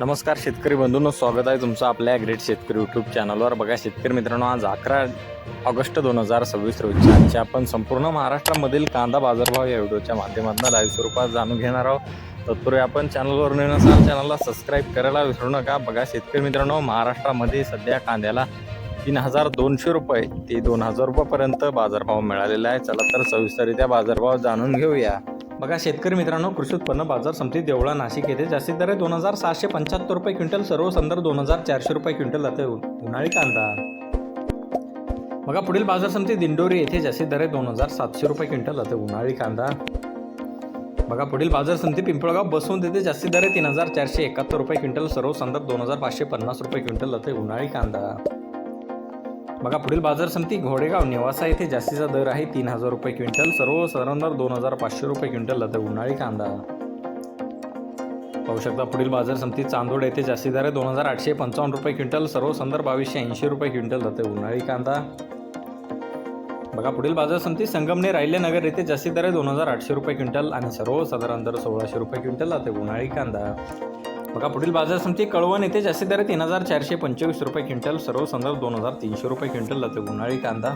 नमस्कार शेतकरी बंधूंनो, स्वागत आहे तुमचं आपल्या ग्रेट शेतकरी यूट्यूब चॅनलवर. बघा शेतकरी मित्रांनो, आज 11 ऑगस्ट 2026 रोजी आजच्या आपण संपूर्ण महाराष्ट्रामधील कांदा बाजारभाव या व्हिडिओच्या माध्यमातून लाईव्ह स्वरूपात जाणून घेणार आहोत. तत्पूर्वी आपण चॅनलवर नवीन असाल चॅनलला सबस्क्राईब करायला विसरू नका. बघा शेतकरी मित्रांनो, महाराष्ट्रामध्ये सध्या कांद्याला 3200 रुपये ते 2000 रुपयापर्यंत बाजारभाव मिळालेला आहे. चला तर सविस्तररित्या बाजारभाव जाणून घेऊया. बघा शेतकरी मित्रांनो, कृषी उत्पन्न बाजार समिती देवळा नाशिक येथे जास्तीत दर 2775 रुपये क्विंटल, सर्व संदर्भ 2400 रुपये क्विंटल जाते उन्हाळी कांदा. बघा पुढील बाजार समिती दिंडोरी येथे जास्तीत दर 2700 रुपये क्विंटल जाते उन्हाळी कांदा. बघा पुढील बाजार समिती पिंपळगाव बसवंत येथे जास्तीत दर 3471 रुपये क्विंटल, सर्व संदर्भ 2550 रुपये क्विंटल जाते उन्हाळी कांदा. बघा पुढील बाजार समिती घोडेगाव निवासा येथे जास्तीचा दर आहे 3000 रुपये क्विंटल, सर्व सरंदर 2500 रुपये क्विंटल जाते उन्हाळी कांदा. पाहू शकता पुढील बाजार समिती चांदोड येथे जास्तीत दर 2855 रुपये क्विंटल, सर्व संदर्भ 2280 रुपये क्विंटल जाते उन्हाळी कांदा. बघा पुढील बाजार समिती संगमनेर राहिल्यानगर येथे जास्तीत दर 2800 रुपये क्विंटल आणि सर्व साधारण दर 1600 रुपये क्विंटल जाते उन्हाळी कांदा. बघा पुढील बाजार समिती कळवण येथे जास्तीत दर 3425 रुपये क्विंटल, सर्व संदर्भ 2300 रुपये क्विंटल जाते उन्हाळी कांदा.